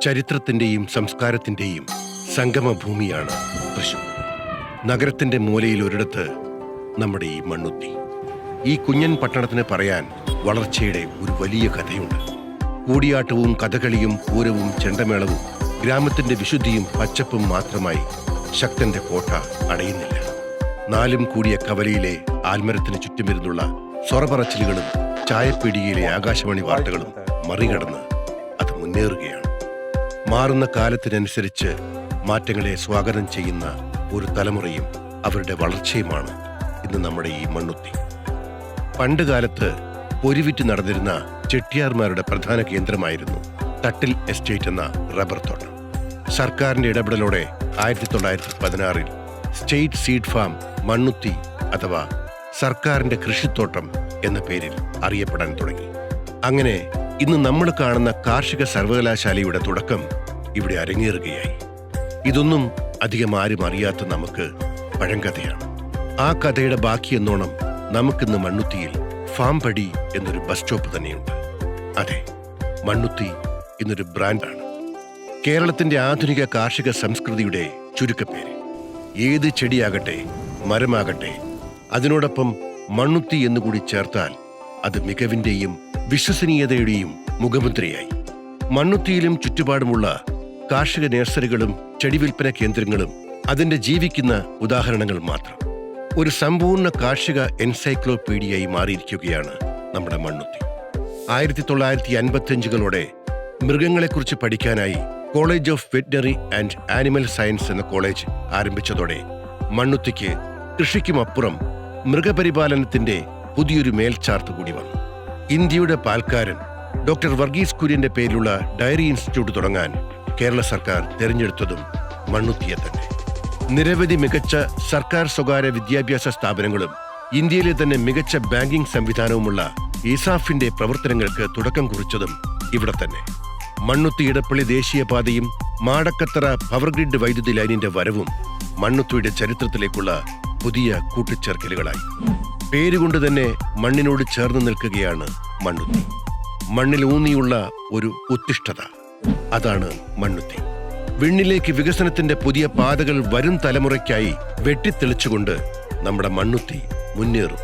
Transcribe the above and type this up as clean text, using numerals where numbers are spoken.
ചരിത്രത്തിന്റെയും സംസ്കാരത്തിന്റെയും സംഗമഭൂമിയാണ് തൃശ്ശൂർ. നഗരത്തിന്റെ മൂലയിൽ ഒരിടത്ത് നമ്മുടെ ഈ മണ്ണുത്തി. ഈ കുഞ്ഞൻ പട്ടണത്തിന് പറയാൻ വളർച്ചയുടെ ഒരു വലിയ കഥയുണ്ട്. കൂടിയാട്ടവും കഥകളിയും പൂരവും ചെണ്ടമേളവും ഗ്രാമത്തിന്റെ വിശുദ്ധിയും പച്ചപ്പും മാത്രമായി ശക്തന്റെ കോട്ട അടയുന്നില്ല. നാലും കൂടിയ കവലയിലെ ആൽമരത്തിന് ചുറ്റുമിരുന്നുള്ള സ്വറപറച്ചിലുകളും ചായപ്പീടികയിലെ ആകാശവാണി വാർത്തകളും മറികടന്ന് അത് മുന്നേറുകയാണ്. മാറുന്ന കാലത്തിനനുസരിച്ച് മാറ്റങ്ങളെ സ്വാഗതം ചെയ്യുന്ന ഒരു തലമുറയും അവരുടെ വളർച്ചയുമാണ് ഇന്ന് നമ്മുടെ ഈ മണ്ണുത്തി. പണ്ട് കാലത്ത് പൊരിവിറ്റ് നടന്നിരുന്ന ചെട്ടിയാർമാരുടെ പ്രധാന കേന്ദ്രമായിരുന്നു തട്ടിൽ എസ്റ്റേറ്റ് എന്ന റബ്ബർ തോട്ടം. സർക്കാരിന്റെ ഇടപെടലോടെ 1916 സ്റ്റേറ്റ് സീഡ് ഫാം മണ്ണുത്തി അഥവാ സർക്കാരിന്റെ കൃഷിത്തോട്ടം എന്ന പേരിൽ അറിയപ്പെടാൻ തുടങ്ങി. അങ്ങനെ ഇന്ന് നമ്മൾ കാണുന്ന കാർഷിക സർവകലാശാലയുടെ തുടക്കം ഇവിടെ അരങ്ങേറുകയായി. ഇതൊന്നും അധികം ആരും അറിയാത്ത നമുക്ക് പഴങ്കഥയാണ്. ആ കഥയുടെ ബാക്കിയെന്നോണം നമുക്കിന്ന് മണ്ണുത്തിയിൽ ഫാം പടി എന്നൊരു ബസ് സ്റ്റോപ്പ് തന്നെയുണ്ട്. അതെ, മണ്ണുത്തി ഇന്നൊരു ബ്രാൻഡാണ്. കേരളത്തിന്റെ ആധുനിക കാർഷിക സംസ്കൃതിയുടെ ചുരുക്കപ്പേര്. ഏത് ചെടിയാകട്ടെ മരമാകട്ടെ അതിനോടൊപ്പം മണ്ണുത്തി എന്നുകൂടി ചേർത്താൽ അത് മികവിന്റെയും വിശ്വസനീയതയുടെയും മുഖമുദ്രയായി. മണ്ണുത്തിയിലും ചുറ്റുപാടുമുള്ള കാർഷിക നഴ്സറികളും ചെടിവിൽപ്പന കേന്ദ്രങ്ങളും അതിന്റെ ജീവിക്കുന്ന ഉദാഹരണങ്ങൾ മാത്രം. ഒരു സമ്പൂർണ്ണ കാർഷിക എൻസൈക്ലോപീഡിയയായി മാറിയിരിക്കുകയാണ് നമ്മുടെ മണ്ണുത്തി. 1955 മൃഗങ്ങളെക്കുറിച്ച് പഠിക്കാനായി college of veterinary and animal science എന്ന കോളേജ് ആരംഭിച്ചതോടെ മണ്ണുത്തിക്ക് കൃഷിക്കുമപ്പുറം മൃഗപരിപാലനത്തിന്റെ പുതിയൊരു മേൽച്ചാർത്ത് കൂടി വന്നു. ഇന്ത്യയുടെ പാൽക്കാരൻ ഡോക്ടർ വർഗീസ് കുര്യന്റെ പേരിലുള്ള ഡയറി ഇൻസ്റ്റിറ്റ്യൂട്ട് തുടങ്ങാൻ കേരള സർക്കാർ തിരഞ്ഞെടുത്തതും മണ്ണുത്തിയെ തന്നെ. നിരവധി മികച്ച സർക്കാർ സ്വകാര്യ വിദ്യാഭ്യാസ സ്ഥാപനങ്ങളും ഇന്ത്യയിലെ തന്നെ മികച്ച ബാങ്കിംഗ് സംവിധാനവുമുള്ള ഇസാഫിന്റെ പ്രവർത്തനങ്ങൾക്ക് തുടക്കം കുറിച്ചതും ഇവിടെ തന്നെ. മണ്ണുത്തി ഇടപ്പള്ളി ദേശീയപാതയും മാടക്കത്തറ പവർഗ്രിഡ് വൈദ്യുതി ലൈനിന്റെ വരവും മണ്ണുത്തിയുടെ ചരിത്രത്തിലേക്കുള്ള പുതിയ കൂട്ടിച്ചേർക്കലുകളായി. പേരുകൊണ്ട് തന്നെ മണ്ണിനോട് ചേർന്ന് നിൽക്കുകയാണ് മണ്ണുത്തി. മണ്ണിൽ ഊന്നിയുള്ള ഒരു ഉത്തിഷ്ഠത, അതാണ് മണ്ണുത്തി. വിണ്ണിലേക്ക് വികസനത്തിന്റെ പുതിയ പാതകൾ വരും തലമുറയ്ക്കായി വെട്ടിത്തെളിച്ചുകൊണ്ട് നമ്മുടെ മണ്ണുത്തി മുന്നേറും.